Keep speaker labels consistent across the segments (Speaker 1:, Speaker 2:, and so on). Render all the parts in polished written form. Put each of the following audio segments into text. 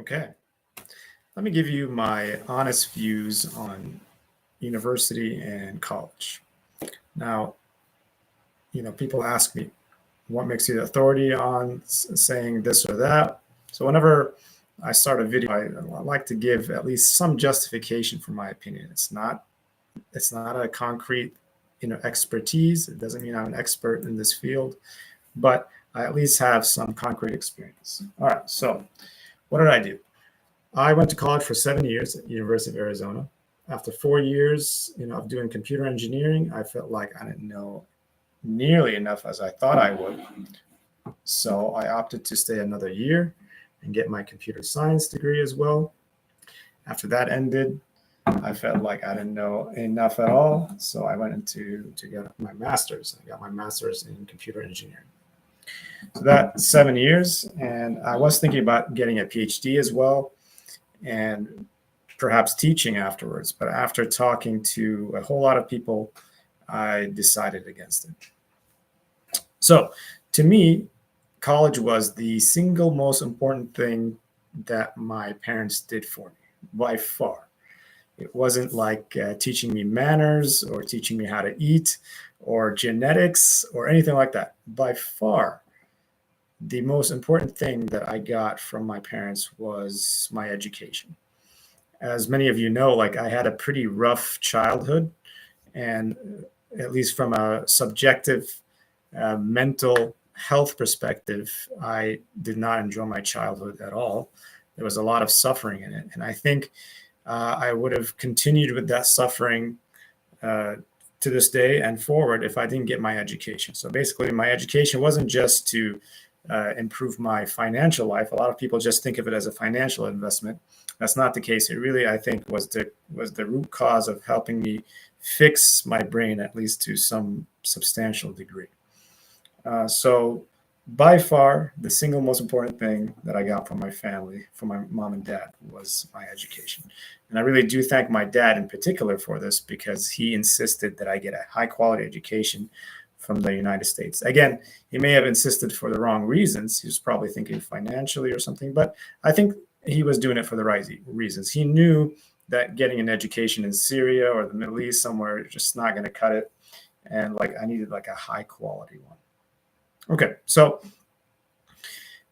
Speaker 1: Okay, let me give you my honest views on university and college. Now, people ask me, what makes you the authority on saying this or that? So whenever I start a video, I like to give at least some justification for my opinion. It's not a concrete, expertise. It doesn't mean I'm an expert in this field, but I at least have some concrete experience. All right, so what did I do? I went to college for 7 years at University of Arizona. After 4 years, of doing computer engineering, I felt like I didn't know nearly enough as I thought I would. So I opted to stay another year and get my computer science degree as well. After that ended, I felt like I didn't know enough at all. So I went into to get my master's. I got my master's in computer engineering. So that 7 years, and I was thinking about getting a PhD as well, and perhaps teaching afterwards. But after talking to a whole lot of people, I decided against it. So to me, college was the single most important thing that my parents did for me by far. It wasn't like teaching me manners or teaching me how to eat or genetics or anything like that. By far, the most important thing that I got from my parents was my education. As many of you know, like I had a pretty rough childhood, and at least from a subjective mental health perspective, I did not enjoy my childhood at all. There was a lot of suffering in it, and I think I would have continued with that suffering uh, to this day and forward if I didn't get my education. So basically, my education wasn't just to improve my financial life. A lot of people just think of it as a financial investment. That's not the case. It really, I think, was the root cause of helping me fix my brain, at least to some substantial degree. So by far, the single most important thing that I got from my family, from my mom and dad, was my education. And I really do thank my dad in particular for this because he insisted that I get a high quality education from the United States. Again, he may have insisted for the wrong reasons. He was probably thinking financially or something, but I think he was doing it for the right reasons. He knew that getting an education in Syria or the Middle East somewhere is just not going to cut it. And like I needed like a high quality one. Okay, so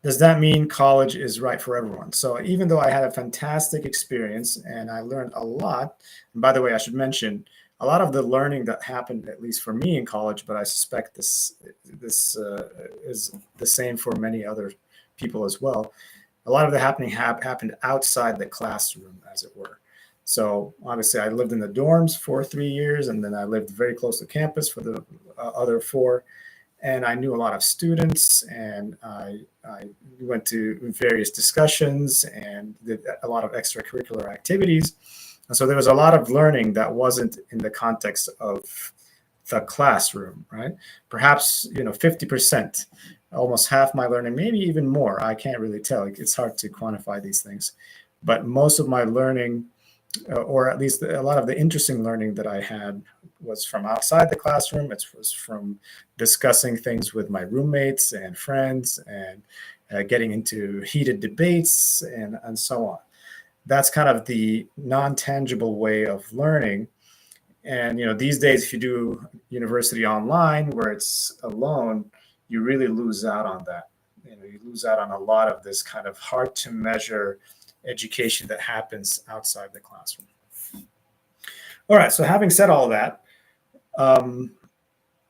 Speaker 1: does that mean college is right for everyone? So even though I had a fantastic experience and I learned a lot, and by the way, I should mention a lot of the learning that happened, at least for me in college, but I suspect this is the same for many other people as well. A lot of the happened outside the classroom, as it were. So obviously, I lived in the dorms for 3 years, and then I lived very close to campus for the other four, and I knew a lot of students, and I went to various discussions and did a lot of extracurricular activities. And so there was a lot of learning that wasn't in the context of the classroom, right? Perhaps 50%, almost half my learning, maybe even more. I can't really tell. It's hard to quantify these things, but most of my learning, or at least a lot of the interesting learning that I had, was from outside the classroom. It was from discussing things with my roommates and friends, and getting into heated debates and so on. That's kind of the non-tangible way of learning. And these days, if you do university online where it's alone, you really lose out on that. You lose out on a lot of this kind of hard to measure education that happens outside the classroom. All right, so having said all that, um,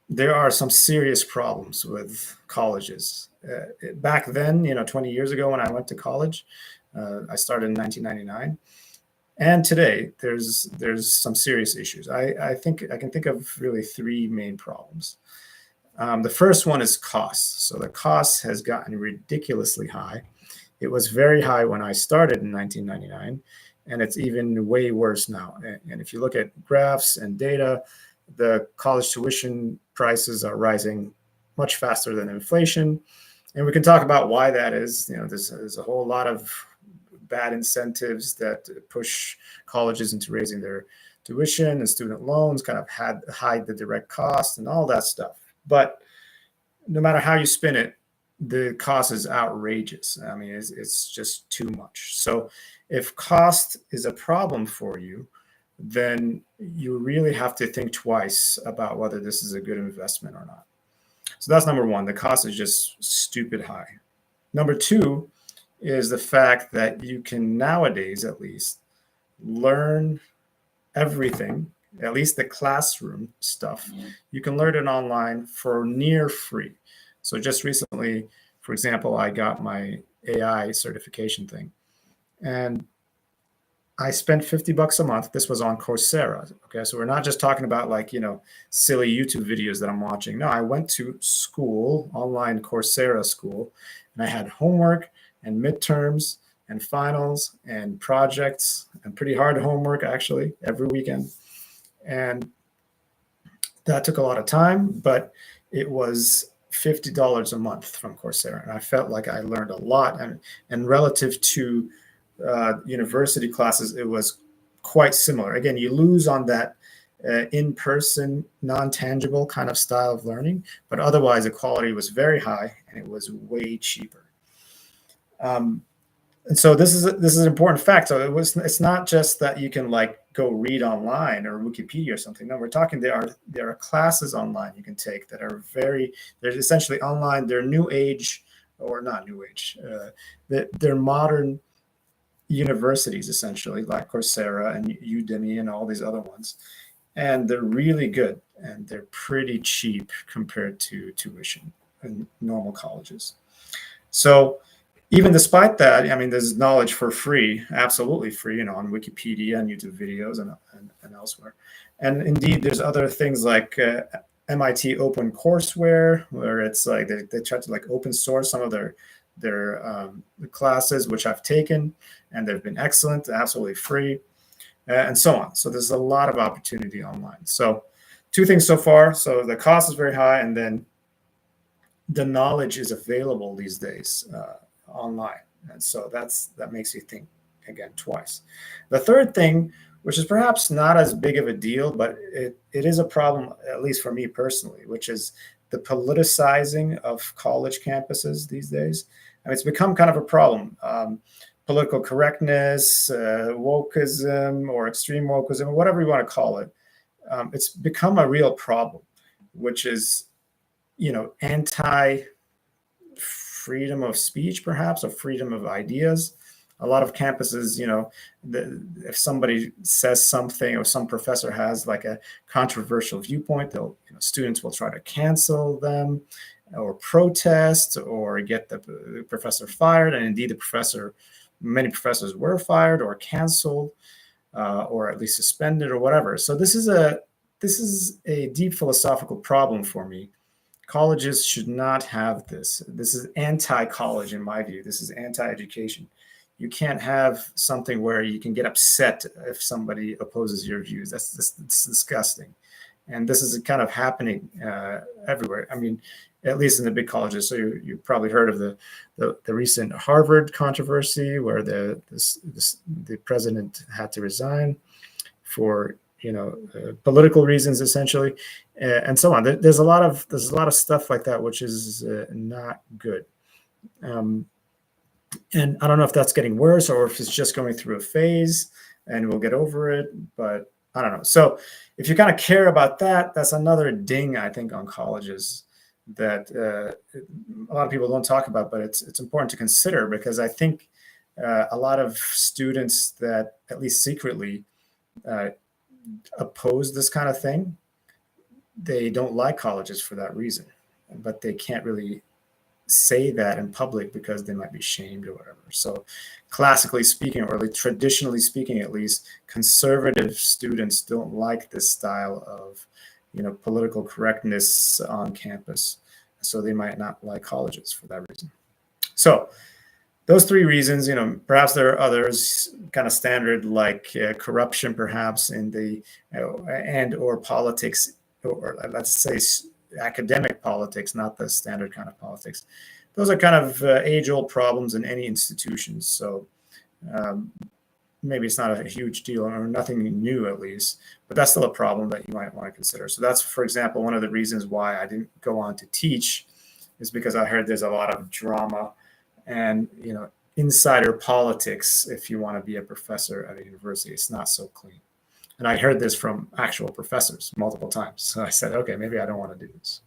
Speaker 1: there are some serious problems with colleges. Back then, 20 years ago when I went to college, I started in 1999, and today there's some serious issues. I think I can think of really three main problems. The first one is costs. So the cost has gotten ridiculously high. It was very high when I started in 1999, and it's even way worse now. And if you look at graphs and data, the college tuition prices are rising much faster than inflation. And we can talk about why that is. There's a whole lot of bad incentives that push colleges into raising their tuition, and student loans kind of hide the direct cost and all that stuff. But no matter how you spin it, the cost is outrageous. I mean, it's just too much. So if cost is a problem for you, then you really have to think twice about whether this is a good investment or not. So that's number one. The cost is just stupid high. Number two is the fact that you can nowadays at least learn everything, at least the classroom stuff. You can learn it online for near free. So just recently, for example, I got my AI certification thing, and I spent $50 a month. This was on Coursera. Okay, so we're not just talking about like, silly YouTube videos that I'm watching. No, I went to school, online Coursera school, and I had homework and midterms and finals and projects and pretty hard homework actually every weekend. And that took a lot of time, but it was $50 a month from Coursera. And I felt like I learned a lot. And relative to university classes, it was quite similar. Again, you lose on that in-person, non-tangible kind of style of learning, but otherwise the quality was very high and it was way cheaper. And so this is an important fact. So it's not just that you can like go read online or Wikipedia or something. No, we're talking there are classes online you can take that are they're essentially online. They're new age, or not new age. They're modern universities essentially, like Coursera and Udemy and all these other ones. And they're really good and they're pretty cheap compared to tuition in normal colleges. So even despite that, I mean, there's knowledge for free, absolutely free, on Wikipedia and YouTube videos and elsewhere. And indeed, there's other things like MIT OpenCourseWare, where it's like they try to like open source some of their classes, which I've taken, and they've been excellent, absolutely free, and so on. So there's a lot of opportunity online. So two things so far. So the cost is very high, and then the knowledge is available these days online. And so that makes you think again twice. The third thing, which is perhaps not as big of a deal, but it is a problem, at least for me personally, which is the politicizing of college campuses these days. I mean, it's become kind of a problem. Political correctness, wokeism, or extreme wokeism, or whatever you want to call it. It's become a real problem, which is, anti freedom of speech, perhaps, or freedom of ideas. A lot of campuses, if somebody says something or some professor has like a controversial viewpoint, students will try to cancel them or protest or get the professor fired. And indeed, many professors were fired or canceled or at least suspended or whatever. So this is a deep philosophical problem for me. Colleges should not have this. This is anti-college in my view. This is anti-education. You can't have something where you can get upset if somebody opposes your views. That's disgusting. And this is kind of happening everywhere. I mean, at least in the big colleges. So you probably heard of the recent Harvard controversy where the president had to resign for political reasons, essentially, and so on. There's a lot of stuff like that, which is not good. And I don't know if that's getting worse or if it's just going through a phase and we'll get over it, but I don't know. So if you kind of care about that, that's another ding, I think, on colleges that a lot of people don't talk about, but it's important to consider, because I think a lot of students that at least secretly oppose this kind of thing, they don't like colleges for that reason, but they can't really say that in public because they might be shamed or whatever. So classically speaking, or like traditionally speaking, at least, conservative students don't like this style of political correctness on campus. So they might not like colleges for that reason. So those three reasons, perhaps there are others kind of standard, like corruption, perhaps in the and or politics, or let's say academic politics, not the standard kind of politics. Those are kind of age-old problems in any institutions. So maybe it's not a huge deal or nothing new, at least, but that's still a problem that you might want to consider. So that's, for example, one of the reasons why I didn't go on to teach is because I heard there's a lot of drama and, insider politics if you want to be a professor at a university. It's not so clean. And I heard this from actual professors multiple times. So I said, okay, maybe I don't want to do this.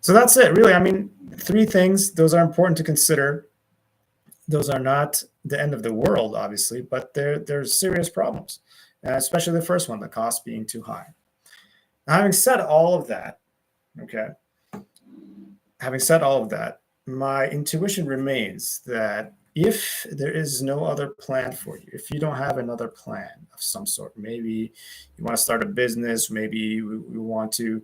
Speaker 1: So that's it, really. I mean, 3 things, those are important to consider. Those are not the end of the world, obviously, but there's serious problems, especially the first one, the cost being too high. Now, having said all of that, okay, my intuition remains that if there is no other plan for you, if you don't have another plan of some sort, maybe you want to start a business, maybe you want to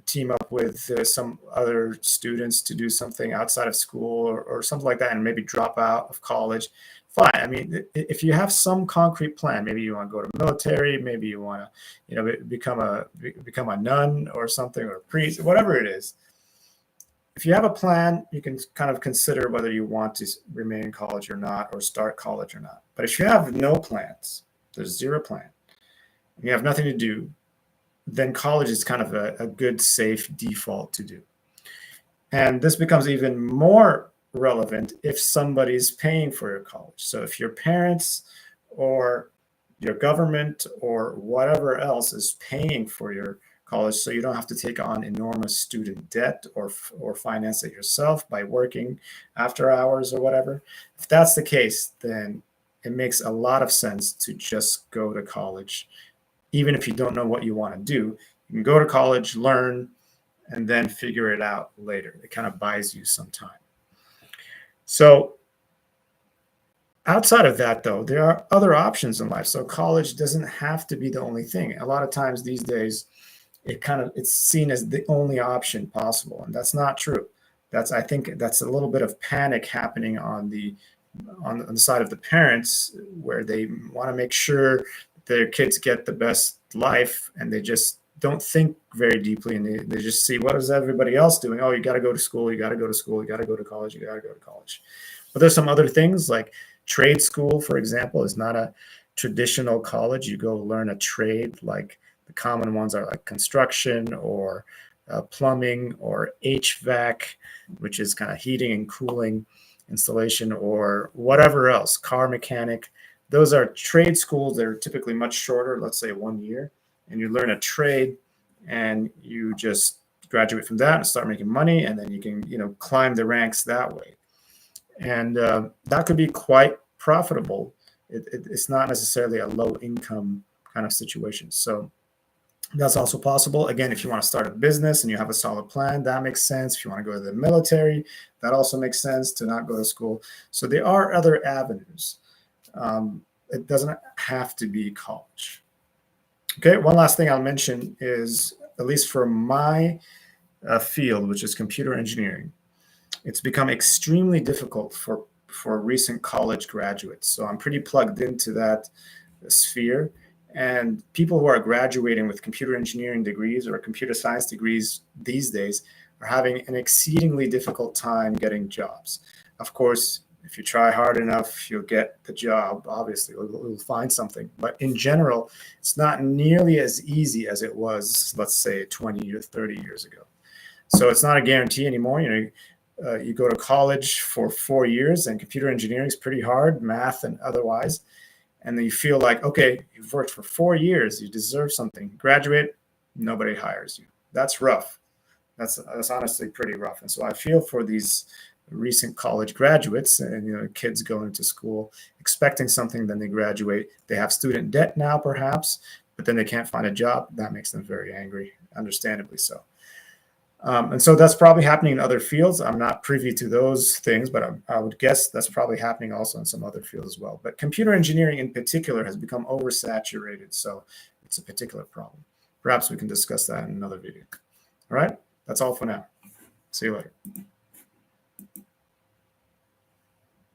Speaker 1: team up with some other students to do something outside of school or something like that, and maybe drop out of college, fine. I mean, if you have some concrete plan, maybe you want to go to the military, maybe you want to, become a nun or something, or a priest, whatever it is. If you have a plan, you can kind of consider whether you want to remain in college or not, or start college or not. But if you have no plans, there's 0 plan, and you have nothing to do, then college is kind of a good, safe default to do. And this becomes even more relevant if somebody's paying for your college. So if your parents or your government or whatever else is paying for your college, so you don't have to take on enormous student debt or finance it yourself by working after hours or whatever, if that's the case, then it makes a lot of sense to just go to college. Even if you don't know what you want to do, you can go to college, learn, and then figure it out later. It kind of buys you some time. So outside of that, though, there are other options in life. So college doesn't have to be the only thing. A lot of times these days, it's seen as the only option possible, and that's not true. I think that's a little bit of panic happening on the side of the parents, where they want to make sure their kids get the best life, and they just don't think very deeply, and they just see, what is everybody else doing? Oh, you got to go to school, you got to go to school, you got to go to college, you got to go to college. But there's some other things, like trade school, for example, is not a traditional college. You go learn a trade. Like the common ones are like construction or plumbing or HVAC, which is kind of heating and cooling installation, or whatever else, car mechanic. Those are trade schools. They're typically much shorter, let's say 1 year, and you learn a trade, and you just graduate from that and start making money, and then you can, climb the ranks that way. And that could be quite profitable. It's not necessarily a low income kind of situation. So that's also possible. Again, if you want to start a business and you have a solid plan, that makes sense. If you want to go to the military, that also makes sense, to not go to school. So there are other avenues. It doesn't have to be college. Okay, one last thing I'll mention is, at least for my field, which is computer engineering, it's become extremely difficult for recent college graduates. So I'm pretty plugged into that sphere. And people who are graduating with computer engineering degrees or computer science degrees these days are having an exceedingly difficult time getting jobs. Of course, if you try hard enough, you'll get the job. Obviously, you'll find something. But in general, it's not nearly as easy as it was, let's say, 20 or 30 years ago. So it's not a guarantee anymore. You go to college for 4 years, and computer engineering is pretty hard, math and otherwise. And then you feel like, okay, you've worked for 4 years, you deserve something. Graduate, nobody hires you. That's rough. That's honestly pretty rough. And so I feel for these recent college graduates and kids going to school expecting something, then they graduate. They have student debt now, perhaps, but then they can't find a job. That makes them very angry, understandably so. And so that's probably happening in other fields. I'm not privy to those things, but I would guess that's probably happening also in some other fields as well. But computer engineering in particular has become oversaturated, so it's a particular problem. Perhaps we can discuss that in another video. All right, that's all for now. See you later.